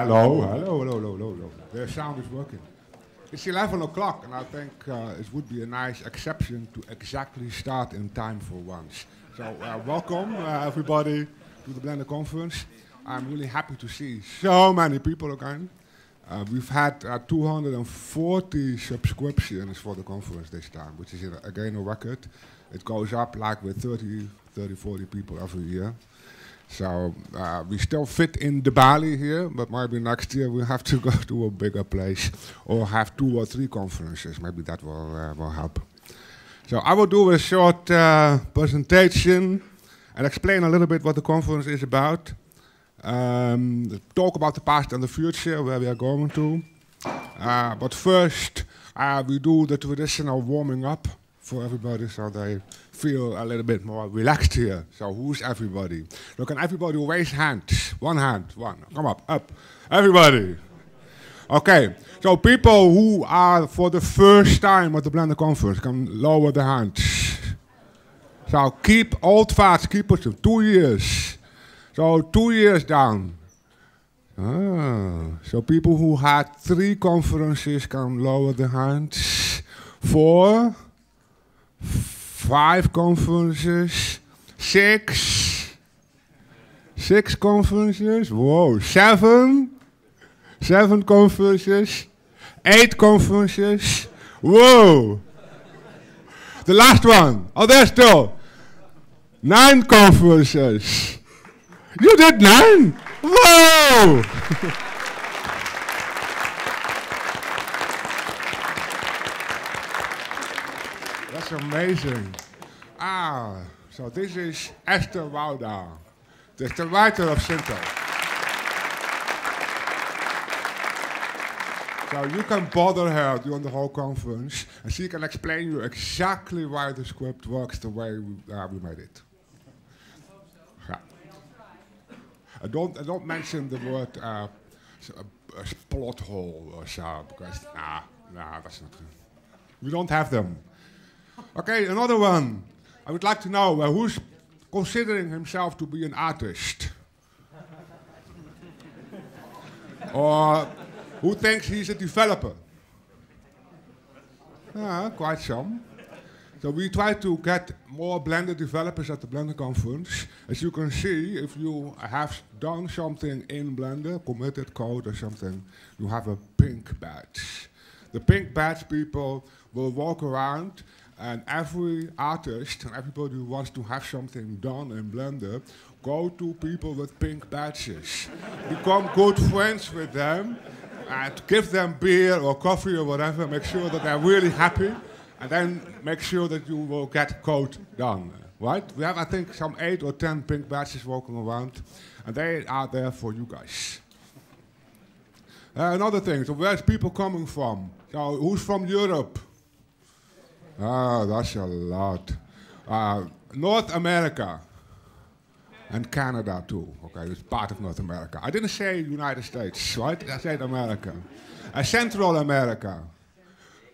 Hello, hello, hello, hello, hello, hello. The sound is working. It's 11 o'clock, and I think it would be a nice exception to exactly start in time for once. So welcome, everybody, to the Blender Conference. I'm really happy to see so many people again. We've had 240 subscriptions for the conference this time, which is again a record. It goes up like with 30, 40 people every year. So we still fit in the Balie here, but maybe next year we'll have to go to a bigger place or have 2 or 3 conferences. Maybe that will help. So I will do a short presentation and explain a little bit what the conference is about. Talk about the past and the future, where we are going to. But first, we do the traditional warming up for everybody so they feel a little bit more relaxed here. So who's everybody? Look, can everybody raise hands? One hand, one. Come up. Everybody. Okay, so people who are for the first time at the Blender Conference can lower their hands. So keep old fast, keep it to 2 years. So 2 years down. So people who had 3 conferences can lower their hands. 4, 5 conferences, 6 conferences, whoa, 7 conferences, 8 conferences, whoa. The last one, oh there's still 9 conferences. You did 9? Whoa! That's amazing. So this is Esther Wouda. That's the writer of Sintel. So you can bother her during the whole conference, and she can explain you exactly why the script works the way we made it. Yeah. I don't mention the word a plot hole or so, because nah, that's not good. We don't have them. Okay, another one. I would like to know who's considering himself to be an artist? Or who thinks he's a developer? Quite some. So we try to get more Blender developers at the Blender Conference. As you can see, if you have done something in Blender, committed code or something, you have a pink badge. The pink badge people will walk around, and every artist and everybody who wants to have something done in Blender, go to people with pink badges. Become good friends with them, and give them beer or coffee or whatever, make sure that they're really happy, and then make sure that you will get code done, right? We have, I think, some 8 or 10 pink badges walking around, and they are there for you guys. Another thing, so where's people coming from? So who's from Europe? That's a lot. North America. And Canada too. Okay, it's part of North America. I didn't say United States, right? I said America. Central America.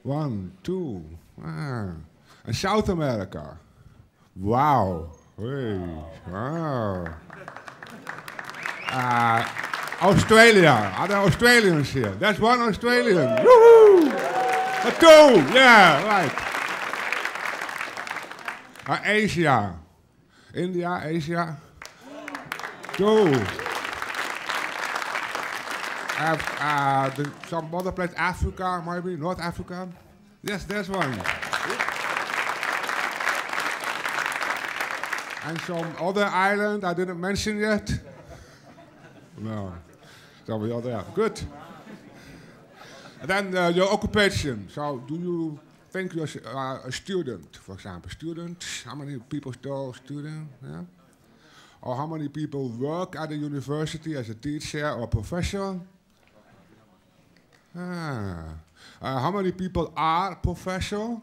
1, 2. And South America. Wow. Hey. Wow. Australia. Are there Australians here? There's 1 Australian. Woohoo! 2. Yeah, right. Asia. India, Asia. 2. Some other place, Africa, maybe, North Africa. Yes, there's 1. And some other island I didn't mention yet. No. So we are there. Good. And then your occupation. So do you think you're a student, for example? Student? How many people still student? Yeah? Or how many people work at a university as a teacher or professor? How many people are professor?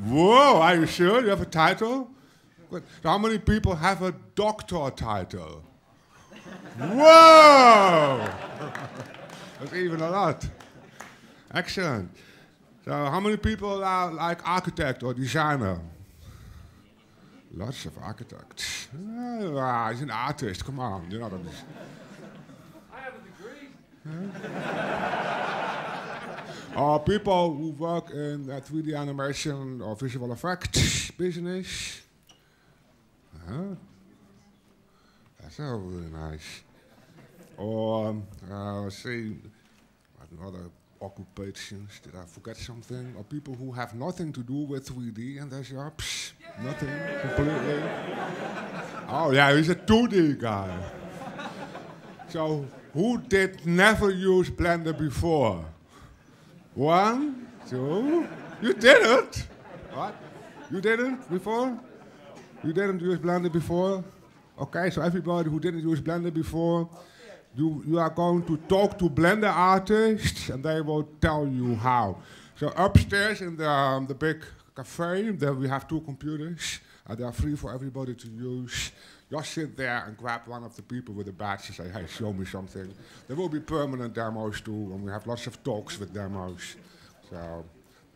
Whoa, are you sure? You have a title? Good. So how many people have a doctor title? Whoa! That's even a lot. Excellent. So how many people are like architect or designer? Lots of architects. He's an artist, come on. You're not a Or people who work in 3D animation or visual effects business. That's all really nice. Or, let's see, other occupations. Did I forget something? Or people who have nothing to do with 3D and their jobs. Nothing, completely. Oh yeah, he's a 2D guy. So, who did never use Blender before? 1, 2. You didn't? What? You didn't before? You didn't use Blender before? Okay, so everybody who didn't use Blender before, you are going to talk to Blender artists and they will tell you how. So upstairs in the big cafe, there we have 2 computers. They are free for everybody to use. Just sit there and grab one of the people with a badge and say, hey, show me something. There will be permanent demos too, and we have lots of talks with demos. So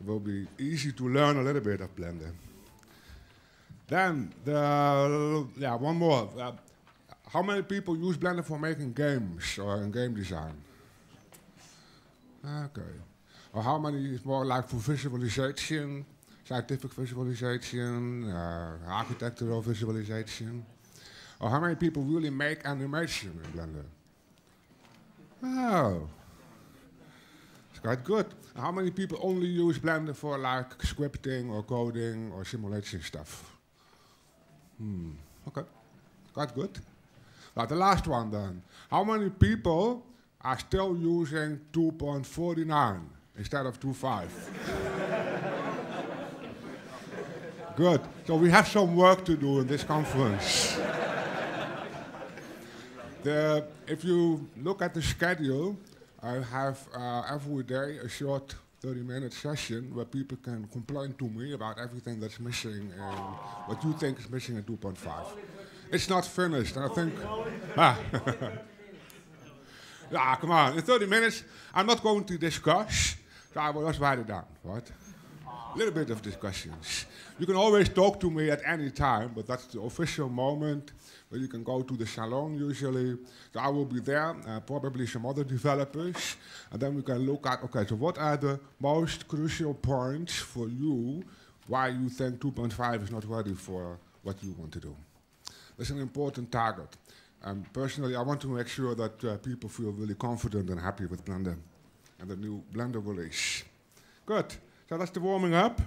it will be easy to learn a little bit of Blender. Then, one more. How many people use Blender for making games or in game design? Okay. Or how many is more like for visualization, scientific visualization, architectural visualization? Or how many people really make animation in Blender? Oh, it's quite good. How many people only use Blender for like scripting or coding or simulation stuff? Okay, quite good. Now the last one then. How many people are still using 2.49 instead of 2.5? Good. So we have some work to do in this conference. If you look at the schedule, I have every day a short 30-minute session where people can complain to me about everything that's missing and what you think is missing in 2.5. It's not finished, and I think... Yeah, come on. In 30 minutes, I'm not going to discuss, so I will just write it down, right? A little bit of discussions. You can always talk to me at any time, but that's the official moment where you can go to the salon usually. So I will be there, probably some other developers, and then we can look at, okay, so what are the most crucial points for you why you think 2.5 is not ready for what you want to do. That's an important target. Personally, I want to make sure that people feel really confident and happy with Blender and the new Blender release. Good. So that's the warming up.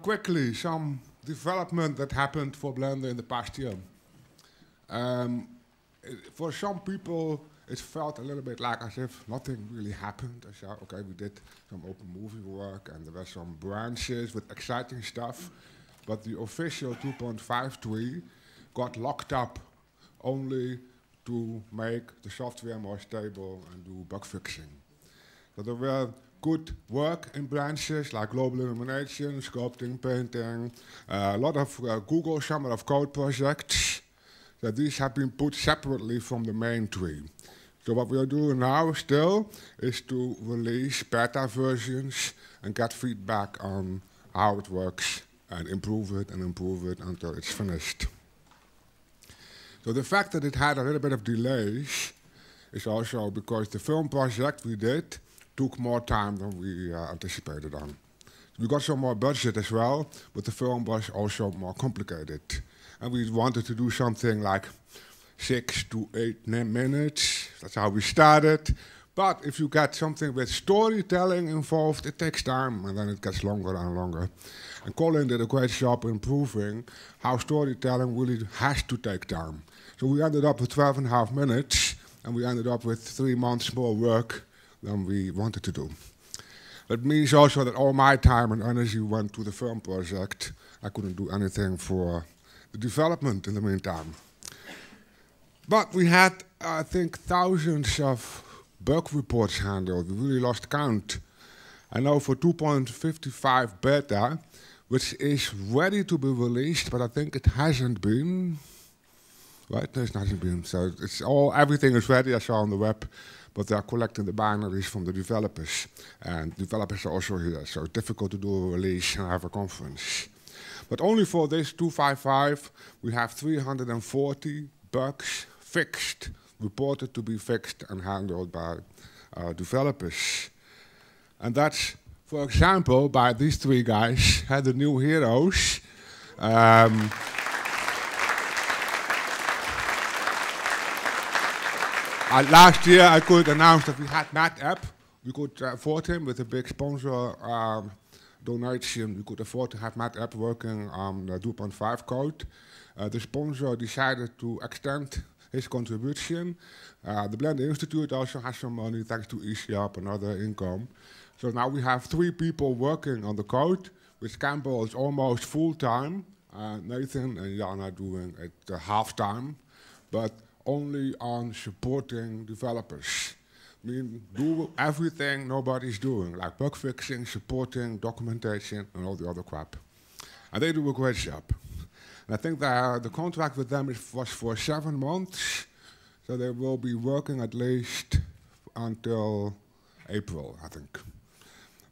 Quickly, some development that happened for Blender in the past year. For some people, it felt a little bit like as if nothing really happened. I said, okay, we did some open movie work and there were some branches with exciting stuff, but the official 2.5 tree got locked up only to make the software more stable and do bug fixing. So there were good work in branches like global illumination, sculpting, painting, a lot of Google Summer of Code projects. So these have been put separately from the main tree. So what we are doing now still is to release beta versions and get feedback on how it works and improve it until it's finished. So the fact that it had a little bit of delays is also because the film project we did took more time than we anticipated on. We got some more budget as well, but the film was also more complicated. And we wanted to do something like 6 to 8 minutes. That's how we started. But if you get something with storytelling involved, it takes time, and then it gets longer and longer. And Colin did a great job improving how storytelling really has to take time. So we ended up with 12.5 minutes, and we ended up with 3 months more work than we wanted to do. That means also that all my time and energy went to the film project. I couldn't do anything for the development in the meantime. But we had, I think, thousands of bug reports handled. We really lost count. I know for 2.55 beta, which is ready to be released, but I think it hasn't been. Right? No, it hasn't been. So it's everything is ready, I saw on the web, but they are collecting the binaries from the developers. And developers are also here, so it's difficult to do a release and have a conference. But only for this 2.55, we have 340 bugs fixed reported to be fixed and handled by developers. And that's, for example, by these three guys, the new heroes. Last year I could announce that we had Matt App. We could afford him with a big sponsor donation. We could afford to have Matt App working on the 2.5 code. The sponsor decided to extend his contribution. The Blender Institute also has some money thanks to ECAP and other income. So now we have 3 people working on the code, which Campbell is almost full-time. Nathan and Jan are doing it half-time, but only on supporting developers. I mean, do everything nobody's doing, like bug fixing, supporting, documentation, and all the other crap. And they do a great job. And I think that the contract with them was for 7 months, so they will be working at least until April, I think.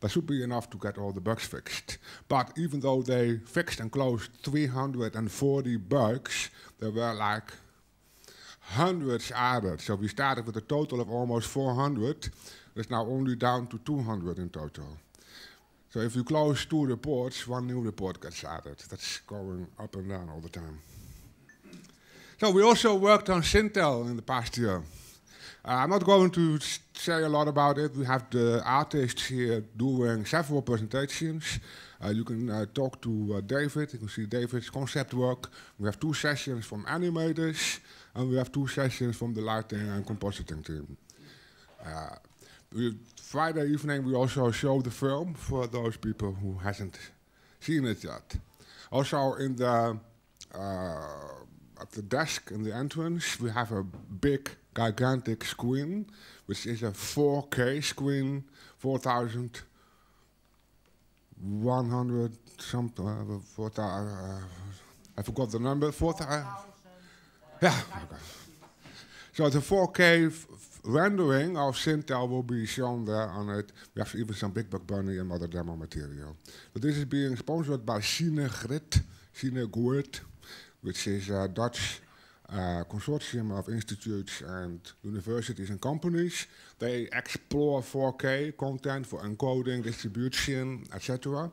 That should be enough to get all the bugs fixed. But even though they fixed and closed 340 bugs, there were like hundreds added. So we started with a total of almost 400. It's now only down to 200 in total. So if you close 2 reports, 1 new report gets added. That's going up and down all the time. So we also worked on Sintel in the past year. I'm not going to say a lot about it. We have the artists here doing several presentations. You can talk to David. You can see David's concept work. We have 2 sessions from animators, and we have 2 sessions from the lighting and compositing team. Friday evening, we also show the film for those people who hasn't seen it yet. Also, in the at the desk in the entrance, we have a big, gigantic screen, which is a 4K screen, 4,100 something. I forgot the number. 4,000. Yeah. Okay. So the 4K rendering of Sintel will be shown there on it. We have even some Big Bug Bunny and other demo material. But this is being sponsored by Cinegrid, which is a Dutch consortium of institutes and universities and companies. They explore 4K content for encoding, distribution, etc.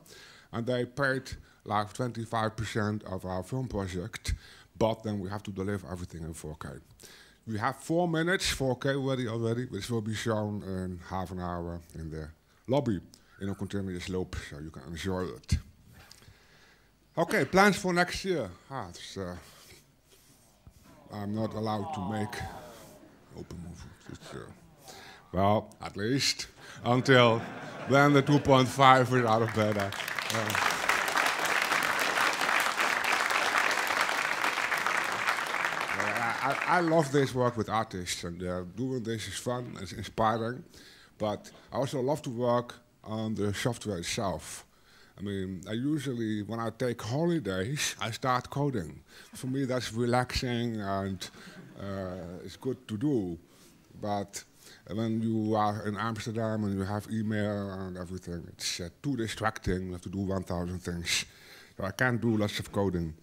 And they paid like 25% of our film project, but then we have to deliver everything in 4K. We have 4 minutes 4K ready already, which will be shown in half an hour in the lobby in a continuous loop, so you can enjoy it. Okay, plans for next year. I'm not allowed to make open movies. Well, at least until then the 2.5 is out of beta. I love this work with artists, and doing this is fun, it's inspiring, but I also love to work on the software itself. I mean, I usually, when I take holidays, I start coding. For me, that's relaxing and it's good to do. But when you are in Amsterdam and you have email and everything, it's too distracting. You have to do 1,000 things. So I can't do lots of coding.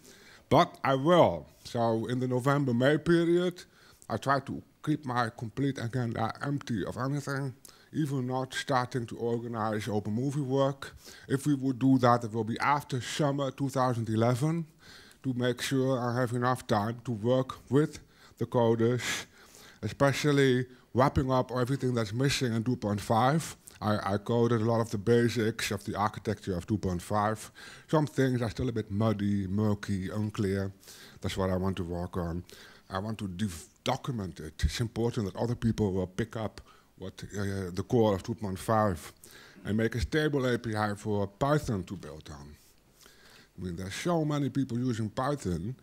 But I will. So in the November-May period, I try to keep my complete agenda empty of anything, even not starting to organize open movie work. If we would do that, it will be after summer 2011 to make sure I have enough time to work with the coders, especially wrapping up everything that's missing in 2.5. I coded a lot of the basics of the architecture of 2.5. Some things are still a bit muddy, murky, unclear. That's what I want to work on. I want to document it. It's important that other people will pick up what the core of 2.5 and make a stable API for Python to build on. I mean, there's so many people using Python,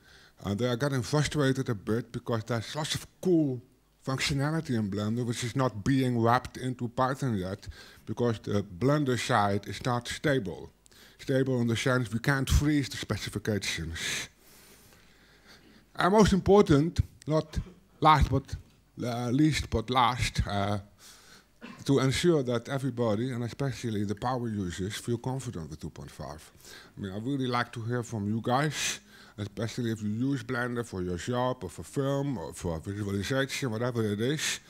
and they are getting frustrated a bit because there's lots of cool functionality in Blender which is not being wrapped into Python yet because the Blender side is not stable. Stable in the sense we can't freeze the specifications. And most important, not last but least but last, to ensure that everybody, and especially the power users, feel confident with 2.5. I mean, I really like to hear from you guys. especially if you use Blender for your job or for film or for visualization, whatever it is.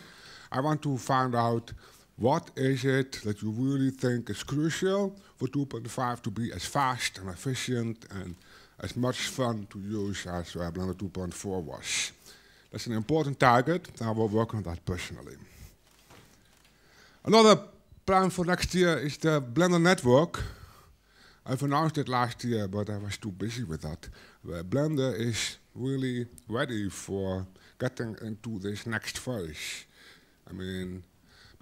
I want to find out what is it that you really think is crucial for 2.5 to be as fast and efficient and as much fun to use as Blender 2.4 was. That's an important target, and I will work on that personally. Another plan for next year is the Blender network. I've announced it last year, but I was too busy with that. Blender is really ready for getting into this next phase. I mean,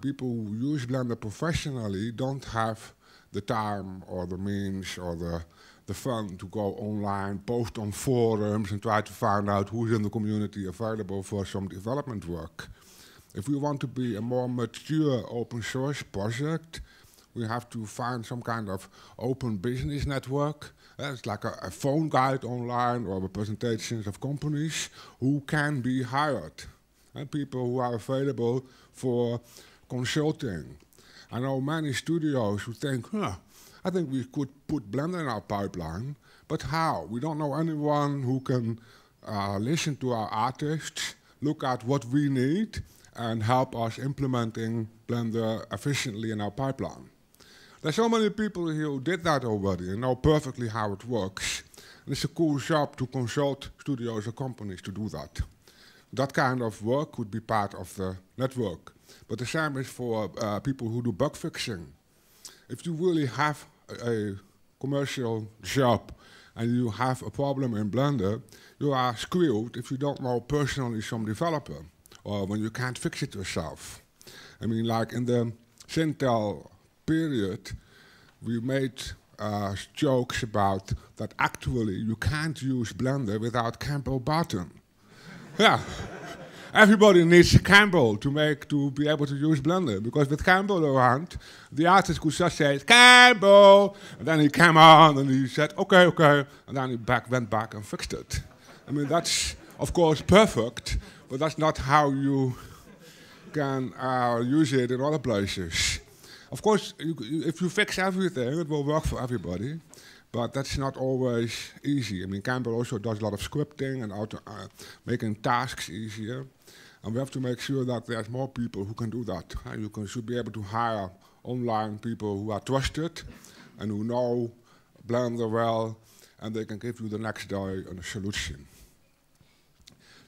people who use Blender professionally don't have the time or the means or the fun to go online, post on forums and try to find out who's in the community available for some development work. If we want to be a more mature open source project, we have to find some kind of open business network. It's like a phone guide online or presentations of companies who can be hired. And people who are available for consulting. I know many studios who think, I think we could put Blender in our pipeline, but how? We don't know anyone who can listen to our artists, look at what we need, and help us implementing Blender efficiently in our pipeline. There's so many people here who did that already and know perfectly how it works. And it's a cool job to consult studios or companies to do that. That kind of work could be part of the network. But the same is for people who do bug fixing. If you really have a commercial job and you have a problem in Blender, you are screwed if you don't know personally some developer or when you can't fix it yourself. I mean, like in the Sintel period, we made jokes about that actually you can't use Blender without Campbell Barton. Yeah, everybody needs Campbell to be able to use Blender, because with Campbell around, the artist could just say, Campbell, and then he came on and he said, okay, and then he went back and fixed it. I mean, that's, of course, perfect, but that's not how you can use it in other places. Of course, if you fix everything, it will work for everybody. But that's not always easy. I mean, Campbell also does a lot of scripting and making tasks easier. And we have to make sure that there's more people who can do that. Should be able to hire online people who are trusted and who know Blender well, and they can give you the next day a solution.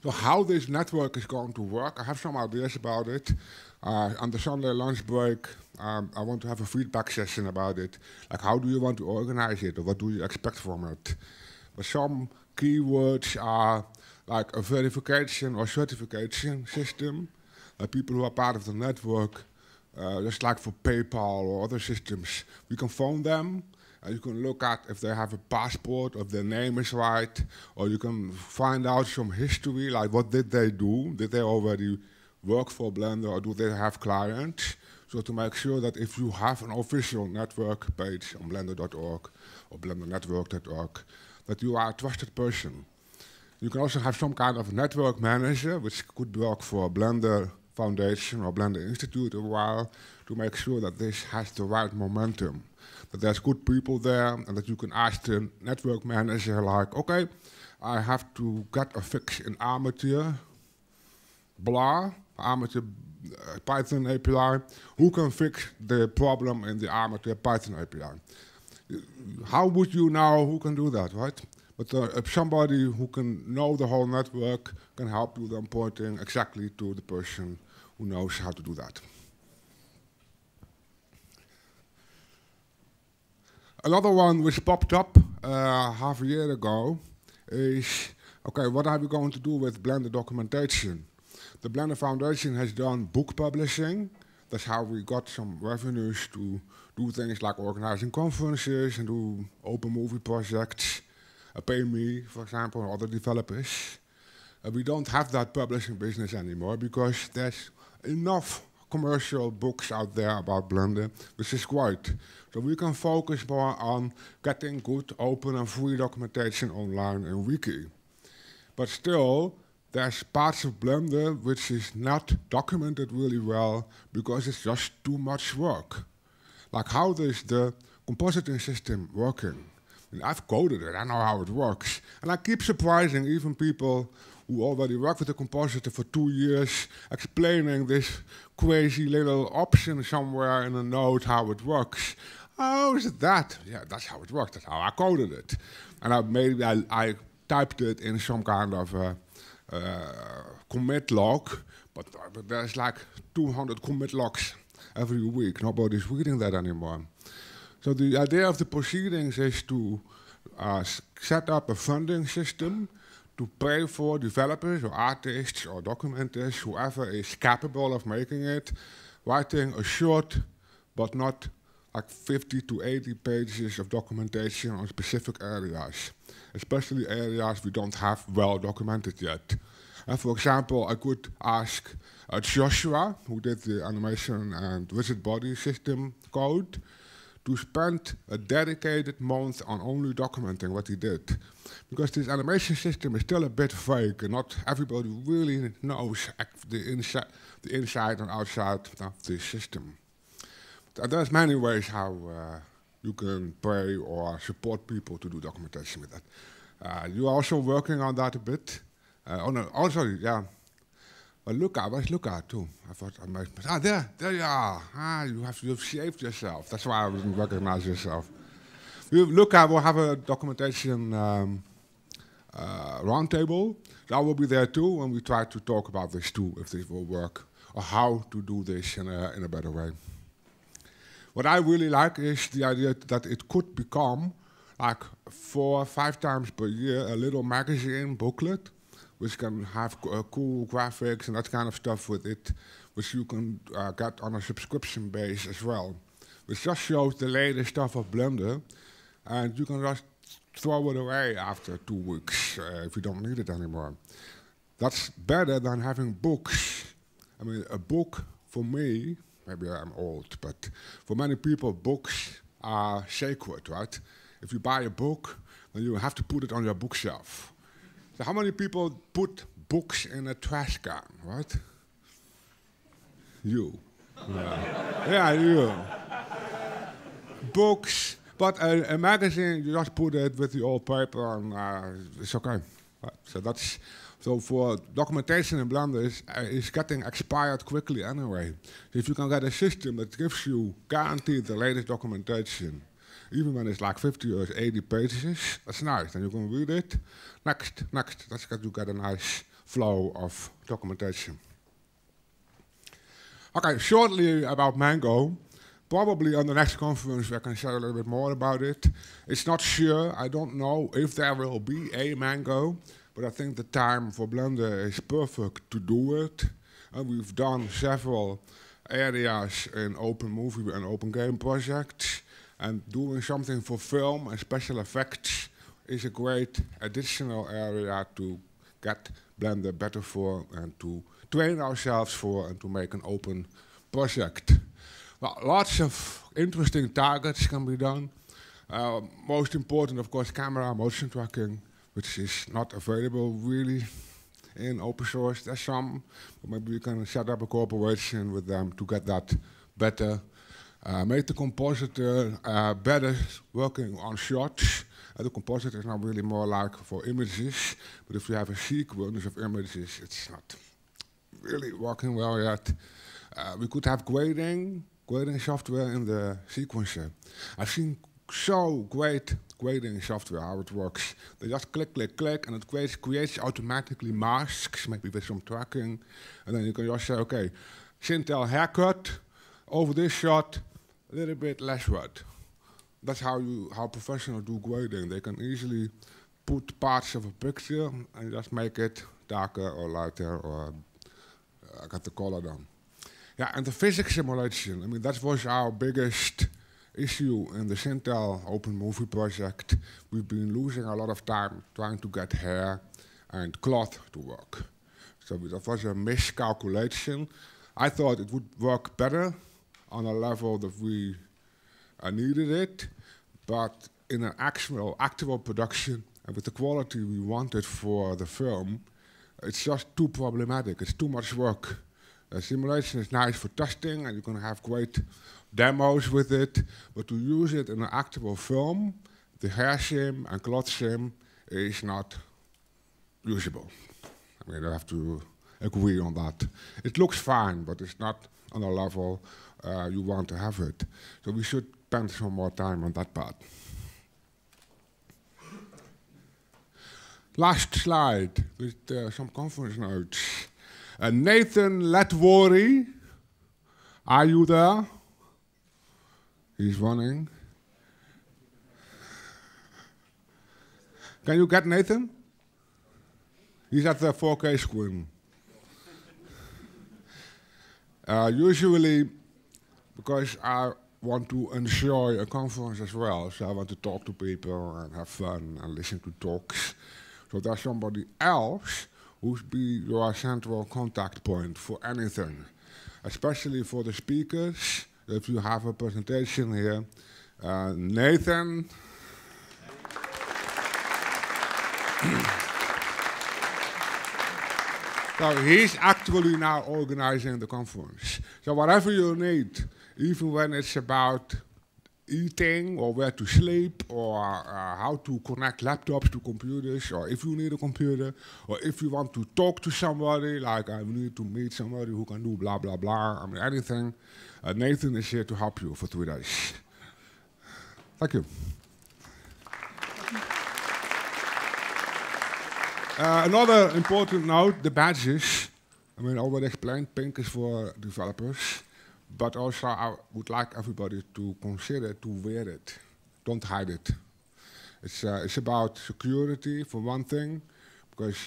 So how this network is going to work, I have some ideas about it. On the Sunday lunch break, I want to have a feedback session about it. Like, how do you want to organize it, or what do you expect from it? But some keywords are like a verification or certification system. People who are part of the network, just like for PayPal or other systems, you can phone them, and you can look at if they have a passport, or if their name is right, or you can find out some history, like what did they do? Did they already work for Blender, or do they have clients? So to make sure that if you have an official network page on blender.org or blendernetwork.org, that you are a trusted person. You can also have some kind of network manager, which could work for Blender Foundation or Blender Institute a while, to make sure that this has the right momentum, that there's good people there, and that you can ask the network manager, like, okay, I have to get a fix in Armature, blah, Armature Python API. Who can fix the problem in the Armature Python API? How would you know who can do that, right? But if somebody who can know the whole network can help you, then pointing exactly to the person who knows how to do that. Another one which popped up half a year ago is, okay, what are we going to do with Blender documentation? The Blender Foundation has done book publishing. That's how we got some revenues to do things like organizing conferences and do open movie projects, pay me, for example, and other developers. We don't have that publishing business anymore because there's enough commercial books out there about Blender, which is great. So we can focus more on getting good, open and free documentation online in Wiki. But still, there's parts of Blender which is not documented really well because it's just too much work. Like, how is the compositing system working? And I've coded it, I know how it works. And I keep surprising even people who already work with the compositor for 2 years, explaining this crazy little option somewhere in a node how it works. Oh, is it that? Yeah, that's how it works, that's how I coded it. And maybe I typed it in some kind of commit log, but there's like 200 commit logs every week. Nobody's reading that anymore. So the idea of the proceedings is to set up a funding system to pay for developers or artists or documenters, whoever is capable of making it, writing a short but not like 50 to 80 pages of documentation on specific areas, especially areas we don't have well documented yet. And for example, I could ask Joshua, who did the animation and rigid body system code, to spend a dedicated month on only documenting what he did. Because this animation system is still a bit vague and not everybody really knows the inside and outside of the system. There's many ways how you can pay or support people to do documentation with that. You're also working on that a bit. Sorry, yeah. Well, Luca, where's Luca too? I thought I might. There you are. You've shaved yourself. That's why I didn't recognize yourself. Luca will have a documentation roundtable. That will be there too, when we try to talk about this too, if this will work, or how to do this in a better way. What I really like is the idea that it could become like 4 or 5 times per year a little magazine booklet, which can have cool graphics and that kind of stuff with it, which you can get on a subscription base as well. Which just shows the latest stuff of Blender, and you can just throw it away after 2 weeks if you don't need it anymore. That's better than having books. I mean, a book for me, maybe I'm old, but for many people, books are sacred, right? If you buy a book, then you have to put it on your bookshelf. So how many people put books in a trash can, right? You. Yeah, you. Books, but a magazine, you just put it with the old paper and it's okay. Right? So for documentation in Blender is getting expired quickly anyway. So if you can get a system that gives you guaranteed the latest documentation, even when it's like 50 or 80 pages, that's nice. And you can read it. Next. That's good. You get a nice flow of documentation. Okay, shortly about Mango. Probably on the next conference I can share a little bit more about it. It's not sure. I don't know if there will be a Mango, but I think the time for Blender is perfect to do it. And we've done several areas in open movie and open game projects. And doing something for film and special effects is a great additional area to get Blender better for and to train ourselves for and to make an open project. Well, lots of interesting targets can be done. Most important, of course, camera motion tracking, which is not available really in open source. There's some, but maybe we can set up a cooperation with them to get that better. Make the compositor better working on shots. The compositor is not really more like for images, but if you have a sequence of images, it's not really working well yet. We could have grading software in the sequencer. I've seen so great grading software, how it works. They just click, and it creates automatically masks, maybe with some tracking, and then you can just say, okay, Sintel haircut, over this shot, a little bit less red. That's how professionals do grading. They can easily put parts of a picture and just make it darker or lighter or get the color down. Yeah, and the physics simulation, I mean, that was our biggest issue in the Sintel Open Movie project. We've been losing a lot of time trying to get hair and cloth to work. So that was a miscalculation. I thought it would work better on a level that we needed it, but in an actual production and with the quality we wanted for the film, it's just too problematic. It's too much work. Simulation is nice for testing, and you can have great demos with it, but to use it in an actual film, the hair sim and cloth sim is not usable. I mean, I have to agree on that. It looks fine, but it's not on a level you want to have it. So we should spend some more time on that part. Last slide with some conference notes. Nathan Letworry, are you there? He's running. Can you get Nathan? He's at the 4K screen. Usually, because I want to enjoy a conference as well, so I want to talk to people and have fun and listen to talks. So there's somebody else who's be your central contact point for anything, especially for the speakers. If you have a presentation here, Nathan. So he's actually now organizing the conference. So whatever you need, even when it's about eating or where to sleep or how to connect laptops to computers, or if you need a computer, or if you want to talk to somebody, like I need to meet somebody who can do blah, blah, blah, I mean anything, Nathan is here to help you for 3 days. Thank you. Another important note, the badges. I mean, I already explained, pink is for developers. But also, I would like everybody to consider to wear it. Don't hide it. It's about security, for one thing, because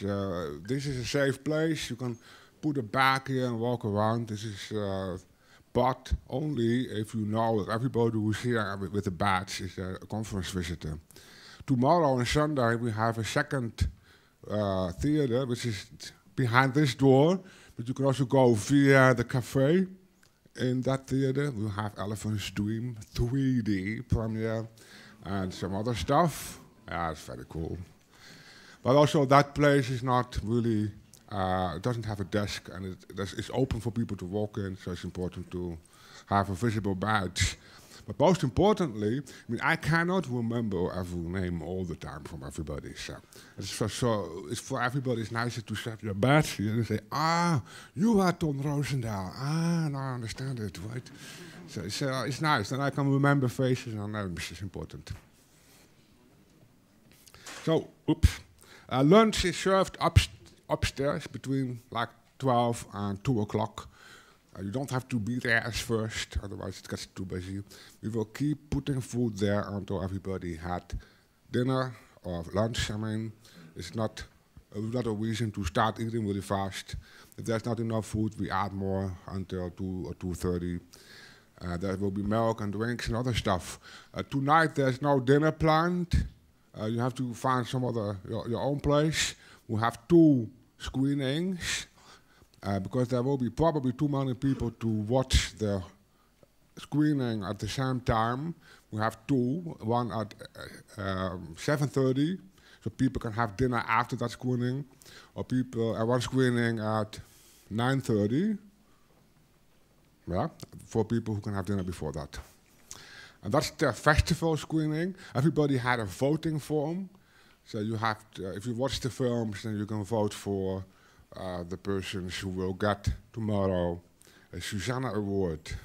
this is a safe place. You can put a bag here and walk around. This is, but only if you know that everybody who's here with a badge is a conference visitor. Tomorrow on Sunday, we have a second theater, which is behind this door, but you can also go via the cafe. In that theater, we'll have Elephant's Dream 3D premiere and some other stuff. Yeah, it's very cool. But also that place is not really, it doesn't have a desk, and it's open for people to walk in, so it's important to have a visible badge. But most importantly, I mean, I cannot remember every name all the time from everybody. So it's for everybody, it's nicer to set your badge here and say, ah, you are Tom Roosendaal. Ah, now I understand it, right? So it's nice. Then I can remember faces and names. It's important. So, oops. Lunch is served upstairs between like 12 and 2 o'clock. You don't have to be there as first, otherwise it gets too busy. We will keep putting food there until everybody had dinner or lunch. I mean, it's not a reason to start eating really fast. If there's not enough food, we add more until 2 or 2:30. There will be milk and drinks and other stuff. Tonight there's no dinner planned. You have to find some other, your own place. We have 2 screenings. Because there will be probably too many people to watch the screening at the same time. We have 2, one at 7:30, so people can have dinner after that screening, or one screening at 9:30, yeah, for people who can have dinner before that. And that's the festival screening. Everybody had a voting form, so you have to, if you watch the films, then you can vote for the persons who will get tomorrow a Susanna Award.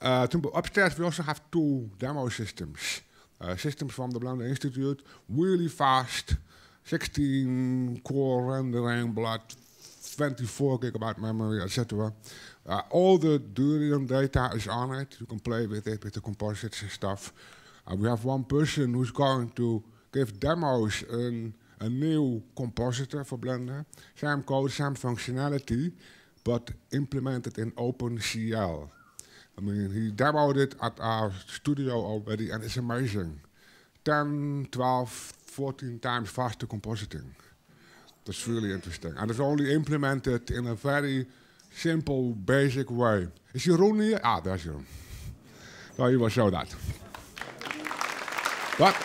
Upstairs we also have 2 demo systems. Systems from the Blender Institute, really fast, 16 core rendering, 24 gigabyte memory, etc. All the Durian data is on it. You can play with it, with the composites and stuff. We have one person who's going to give demos in a new compositor for Blender. Same code, same functionality, but implemented in OpenCL. I mean, he demoed it at our studio already, and it's amazing. 10, 12, 14 times faster compositing. That's really interesting. And it's only implemented in a very simple, basic way. Is Jeroen here? Ah, there's Jeroen. So he will show that. But